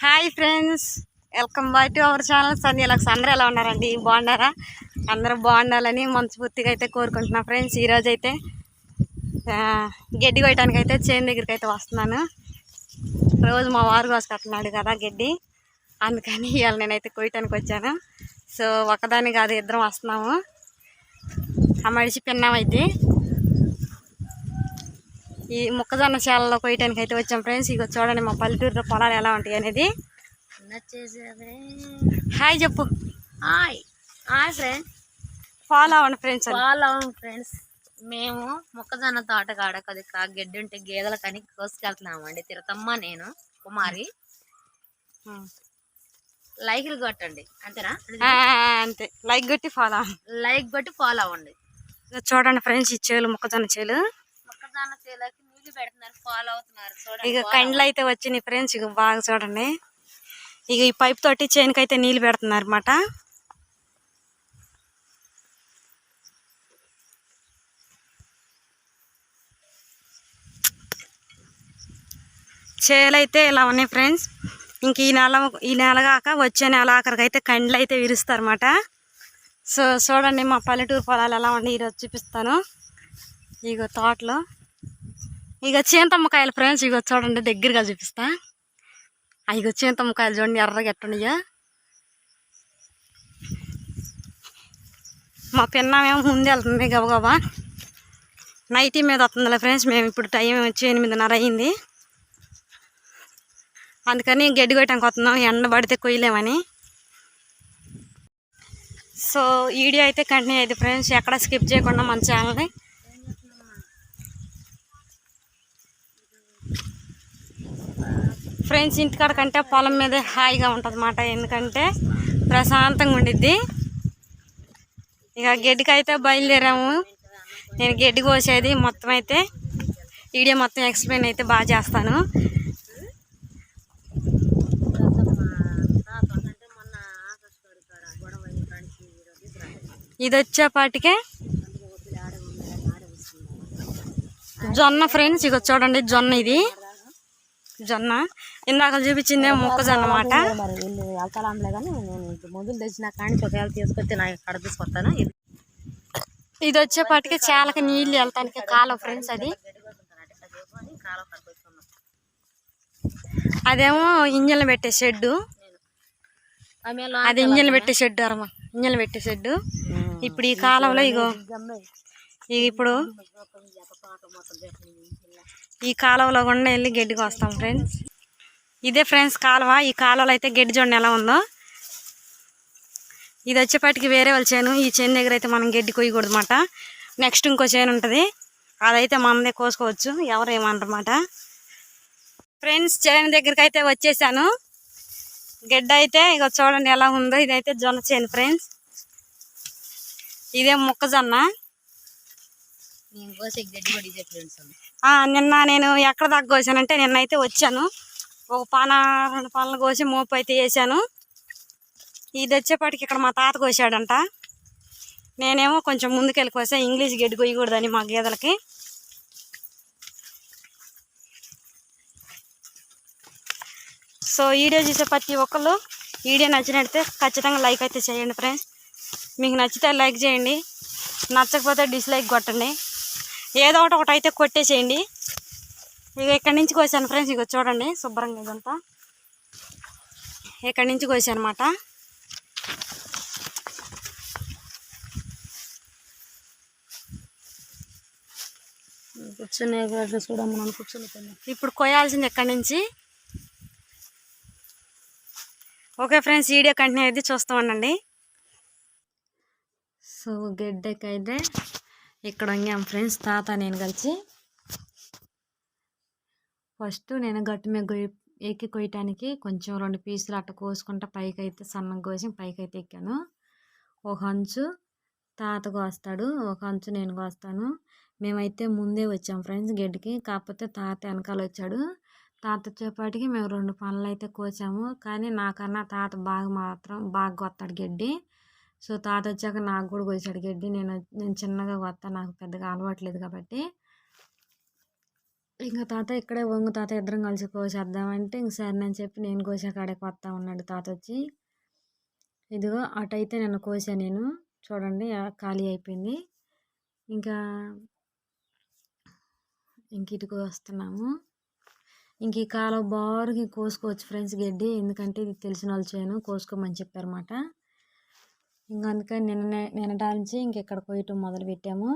Hi friends, welcome back to our channel Sandhyalux. అందరూ ఎలా ఉన్నారండి? బాగున్నారా? అందరూ బాగుండాలని మనస్ఫూర్తిగా అయితే కోరుకుంటున్నా ఫ్రెండ్స్. ఈరోజు అయితే గడ్డి కొయ్యడానికి అయితే చేను దగ్గరికి అయితే వస్తున్నాను. రోజు మా వారు కోసుకొస్తున్నాడు కదా గడ్డి, అందుకని ఇవాళ నేనైతే కొయ్యటానికి వచ్చాను. సో ఒకదాన్ని కాదు, ఇద్దరం వస్తున్నాము. ఆ మడిచి పిన్నామైతే ఈ మొక్కజొన్న చేలలో కొయ్యటానికి అయితే వచ్చాం ఫ్రెండ్స్. ఇక చూడండి మా పల్లెటూరులో పొలాలు ఎలా ఉంటాయి అనేది. హాయ్ చెప్పు. హాయ్ హాయ్ ఫ్రెండ్స్, ఫాలో అవ్వండి ఫ్రెండ్స్. ఫాలో అవ్వండి ఫ్రెండ్స్. మేము మొక్కజొన్న తోట కాడ కొద్దిగా గడ్డి ఉంటే గేదెల కని కోసుకెళ్తున్నాము అండి. తిరుతమ్మ, నేను, కుమారి. లైక్లు కొట్టండి, అంతేనా? అంతే, లైక్ కొట్టి ఫాలో లైక్ కొట్టి ఫాలో అవ్వండి. చూడండి ఫ్రెండ్స్, ఈ చేలు మొక్కజొన్న చేలు. మొక్కజొన్న చేలకి నీళ్లు పెడుతున్నారు, ఫాలో అవుతున్నారు. చూడండి, ఇక కండ్లు అయితే వచ్చినాయి ఫ్రెండ్స్. ఇక బాగా చూడండి. ఇక ఈ పైప్ తోటి చేనుకి అయితే నీళ్ళు పెడుతున్నారు అన్నమాట. చేలు అయితే ఇలా ఉన్నాయి ఫ్రెండ్స్. ఇంక ఈ నెల కాక వచ్చే నెల ఆఖరికి అయితే కండ్లు అయితే విరుస్తారన్నమాట. సో చూడండి మా పల్లెటూరు పొలాలు ఎలా ఉన్నాయి ఈరోజు చూపిస్తాను. ఇగో తోటలో ఇక చింతమ్మకాయలు ఫ్రెండ్స్. ఇగో చూడండి, దగ్గరగా చూపిస్తా. ఇగో చింతమ్మకాయలు చూడండి, ఎర్రగా ఎట్టున్నాయో. మా పిన్నమేమో ముందు వెళ్తుంది గబగబా. నైటీ మీద వస్తుందిలే ఫ్రెండ్స్. మేము ఇప్పుడు టైం వచ్చి 8:30 అయింది, అందుకని గడ్డి కొట్టడానికి వస్తున్నాం. ఎండ పడితే కొయ్యలేమని. సో వీడియో అయితే కంటిన్యూ అయితే ఫ్రెండ్స్, ఎక్కడ స్కిప్ చేయకుండా మన ఛానల్ని. ఫ్రెండ్స్, ఇంటికాడ కంటే పొలం మీదే హాయిగా ఉంటుంది అన్నమాట. ఎందుకంటే ప్రశాంతంగా ఉండిద్ది. ఇక గడ్డికి అయితే బయలుదేరాము. నేను గడ్డి కోసేది మొత్తం అయితే వీడియో మొత్తం ఎక్స్ప్లెయిన్ అయితే బాగా చేస్తాను. ఇది వచ్చేపాటికే జొన్న ఫ్రెండ్స్. ఇక చూడండి, జొన్న. ఇది జొన్న ఇందాక చూపించిందే మొక్కజొన్న అన్నమాట. మందులు తెచ్చిన కానీ ఒకవేళ తీసుకొచ్చి నాకు కడ తీసుకొస్తాను. ఇది వచ్చేపాటికి చాలక నీళ్ళు వెళ్తానికి కాలం ఫ్రెండ్స్. అదేమో ఇంజన్లు పెట్టే షెడ్డు. అది ఇంజన్లు పెట్టే షెడ్డు అరమా, ఇంజన్లు పెట్టే షెడ్డు. ఇప్పుడు ఈ కాలంలో ఇప్పుడు ఈ కాలువలో కూడా వెళ్ళి గడ్డికి వస్తాం ఫ్రెండ్స్. ఇదే ఫ్రెండ్స్ కాలువ. ఈ కాలువలో అయితే గడ్డి చూడండి ఎలా ఉందో. ఇది వచ్చేపాటికి వేరే వాళ్ళ చేను. ఈ చేను దగ్గర అయితే మనం గడ్డి కొయ్యకూడదు అన్నమాట. నెక్స్ట్ ఇంకో చేను ఉంటుంది, అదైతే మనదే కోసుకోవచ్చు, ఎవరు ఏమన్నమాట. ఫ్రెండ్స్, చేను దగ్గరికి అయితే వచ్చేసాను. గడ్డ అయితే ఇక చూడండి ఎలా ఉందో. ఇదైతే జొన్న చేను ఫ్రెండ్స్. ఇదే మొక్కజొన్న. నిన్న నేను ఎక్కడ దాకా కోసానంటే, నిన్నైతే వచ్చాను ఒక 2 పానలు కోసి మోపు అయితే వేసాను. ఇది వచ్చేపాటికి ఇక్కడ మా తాత కోసాడంట. నేనేమో కొంచెం ముందుకెళ్ళి కోసా, ఇంగ్లీష్ గడ్డి కొయ్యకూడదని మా గేదెలకి. సో వీడియో చూసే ప్రతి ఒక్కళ్ళు వీడియో నచ్చినట్టే ఖచ్చితంగా లైక్ అయితే చేయండి ఫ్రెండ్స్. మీకు నచ్చితే లైక్ చేయండి, నచ్చకపోతే డిస్లైక్ కొట్టండి. ఏదో ఒకటి అయితే కొట్టేసేయండి. ఇక ఇక్కడి నుంచి కోసాను ఫ్రెండ్స్. ఇక చూడండి శుభ్రంగా ఇదంతా ఇక్కడి నుంచి కోసాను అన్నమాట. కూర్చునే చూడమ్మా, కూర్చొని ఇప్పుడు కోయాల్సింది ఎక్కడి నుంచి. ఓకే ఫ్రెండ్స్, వీడియో కంటిన్యూ అయితే చూస్తూ ఉండండి. సో గడ్డకైతే ఇక్కడ వంగాం ఫ్రెండ్స్, తాత నేను కలిసి. ఫస్ట్ నేను గట్టు మీద ఎక్కి కొయ్యటానికి కొంచెం 2 పీసులు అట్ట కోసుకుంటా పైకి అయితే సన్నం కోసి పైకి అయితే ఎక్కాను. ఒక అంచు తాత కోస్తాడు, ఒక అంచు నేను కోస్తాను. మేమైతే ముందే వచ్చాం ఫ్రెండ్స్ గడ్డికి, కాకపోతే తాత వెనకాల వచ్చాడు. తాత వచ్చేపాటికి మేము 2 పనులు అయితే కోసాము. కానీ నాకన్నా తాత బాగా కొత్తాడు గడ్డి. సో తాత వచ్చాక నాకు కూడా కోసాడు గడ్డి. నేను చిన్నగా కొత్తా, నాకు పెద్దగా అలవాట్లేదు కాబట్టి. ఇంక తాత ఇక్కడే ఒంగు తాత ఇద్దరం కలిసి కోసేద్దామంటే ఇంక సరేనని చెప్పి నేను కోసే కాడికి వస్తా ఉన్నాడు తాత వచ్చి. ఇదిగో అటైతే నిన్న కోసా నేను. చూడండి ఖాళీ అయిపోయింది. ఇంకా ఇటుకు వస్తున్నాము. ఇంక ఈ కాలం బారుగా కోసుకోవచ్చు ఫ్రెండ్స్ గడ్డి. ఎందుకంటే ఇది తెలిసిన వాళ్ళు చేను కోసుకోమని చెప్పారన్నమాట. ఇంక అందుకని నిన్నటి నుంచి ఇంక ఇక్కడ కొయ్యటం మొదలు పెట్టాము.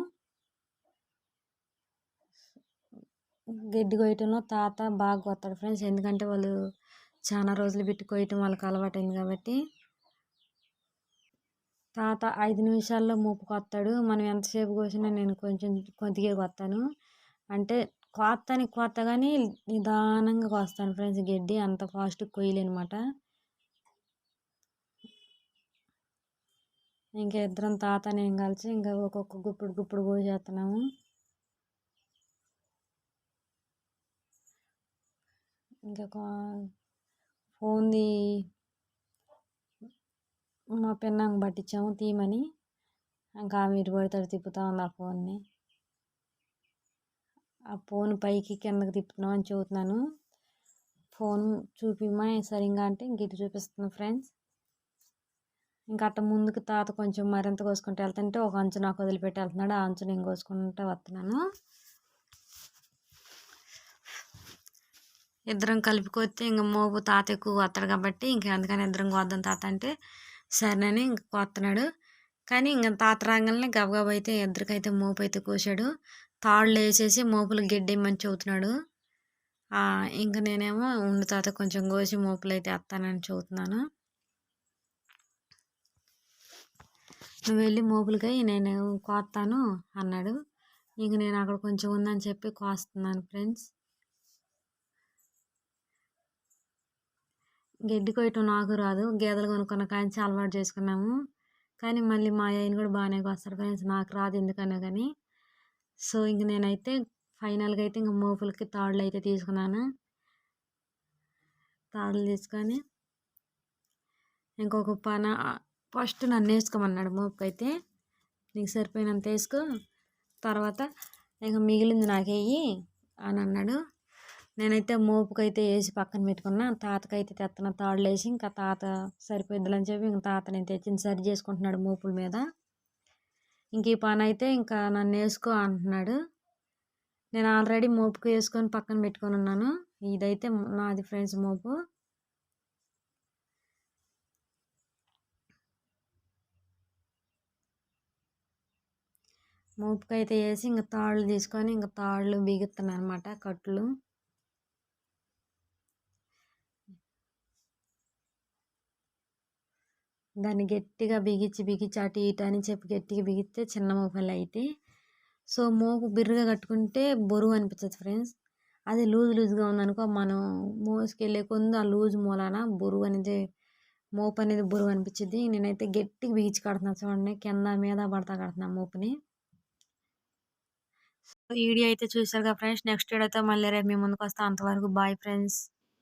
గడ్డి కొయ్యటంలో తాత బాగా కొత్తాడు ఫ్రెండ్స్. ఎందుకంటే వాళ్ళు చాలా రోజులు పెట్టి కొయ్యటం వాళ్ళకి అలవాటైంది కాబట్టి. తాత 5 నిమిషాల్లో మూపు కొత్తాడు. మనం ఎంతసేపు కోసినా నేను కొంచెం కొద్దిగా కొత్తాను. అంటే కోత్త కానీ నిదానంగా కోస్తాను ఫ్రెండ్స్. గడ్డి అంత ఫాస్ట్గా కొయ్యలేనమాట. ఇంకా ఇద్దరం తాత నేను కలిసి ఇంకా ఒక్కొక్క గుప్పుడు కోసేస్తున్నాము. ఇంకా ఫోన్ది మా పెన్నాంగ్ పట్టించాము తీయమని. ఇంకా మీరు పడతాడు తిప్పుతా ఉంది ఆ ఫోన్ని. ఆ ఫోన్ పైకి కిందకి తిప్పుతున్నాం అని చెబుతున్నాను. ఫోన్ చూపిమ్మా సరిగ్గా అంటే ఇంక ఇటు చూపిస్తున్నాను ఫ్రెండ్స్. ఇంకా అట్ట ముందుకు తాత కొంచెం మరింత కోసుకుంటూ వెళ్తుంటే ఒక అంచు నాకు వదిలిపెట్టి వెళ్తున్నాడు. ఆ అంచు నేను కోసుకుంటూ వస్తున్నాను. ఇద్దరం కలిపి కొత్తే ఇంక మోపు తాత ఎక్కువ కొత్తాడు కాబట్టి ఇంక అందుకని ఇద్దరం కోద్దాం తాత అంటే సరేనని ఇంక కొత్తన్నాడు. కానీ ఇంక తాత రాగానే గబగబా అయితే ఇద్దరికైతే మోపు అయితే కోసాడు. తాళ్ళు వేసేసి మోపులు గెడ్డేయమని చెబుతున్నాడు. ఇంక నేనేమో ఉండు తాత కొంచెం కోసి మోపులు అయితే వేస్తానని చెబుతున్నాను. నువ్వు వెళ్ళి మోపులకై నేను కోస్తాను అన్నాడు. ఇంక నేను అక్కడ కొంచెం ఉందని చెప్పి కోస్తున్నాను ఫ్రెండ్స్. గడ్డి కొయ్యటం నాకు రాదు. గేదెలు కొనుక్కున్న కాంచి అలవాటు చేసుకున్నాము. కానీ మళ్ళీ మా ఆయన కూడా బాగానే కోస్తాడు ఫ్రెండ్స్. నాకు రాదు ఎందుకన్నా కానీ. సో ఇంక నేనైతే ఫైనల్గా అయితే ఇంక మోపులకి తాళ్ళు అయితే తీసుకున్నాను. తాళ్ళు తీసుకొని ఇంకొక ఫస్ట్ నన్ను వేసుకోమన్నాడు మోపుకైతే. నీకు సరిపోయినంత వేసుకో, తర్వాత ఇంకా మిగిలింది నాకేయి అని అన్నాడు. నేనైతే మోపుకైతే వేసి పక్కన పెట్టుకున్నా. తాతకైతే తెత్తన తాళ్ళు వేసి ఇంకా తాత సరిపోయిద్దని చెప్పి ఇంక తాత నేను తెచ్చింది సరి చేసుకుంటున్నాడు మోపుల మీద. ఇంక ఈ పని అయితే ఇంకా నన్ను వేసుకో అంటున్నాడు. నేను ఆల్రెడీ మోపుకు వేసుకొని పక్కన పెట్టుకొని ఉన్నాను. ఇదైతే నాది ఫ్రెండ్స్ మోపు. మోపుకైతే వేసి ఇంకా తాళ్ళు తీసుకొని ఇంకా తాళ్ళు బిగుతున్నాను అనమాట కట్లు. దాన్ని గట్టిగా బిగించి అటు ఇటు అని చెప్పి గట్టిగా బిగిస్తే చిన్న మోపులు అయితే. సో మోపు బిర్రుగా కట్టుకుంటే బరువు అనిపించదు ఫ్రెండ్స్. అది లూజ్గా ఉందనుకో మనం మోసుకెళ్ళే కొంది ఆ లూజ్ మూలాన బరువు అనేది మోపు అనేది బరువు అనిపించింది. నేనైతే గట్టిగా బిగించి కడుతున్నాను చూడండి. కింద మీద పడతా కడుతున్నాను మోపుని. ఈ వీడియో అయితే చూసారుగా ఫ్రెండ్స్. నెక్స్ట్ వీడియోతో మళ్ళీ రేపు మీ ముందుకు వస్తాను. అంతవరకు బాయ్ ఫ్రెండ్స్.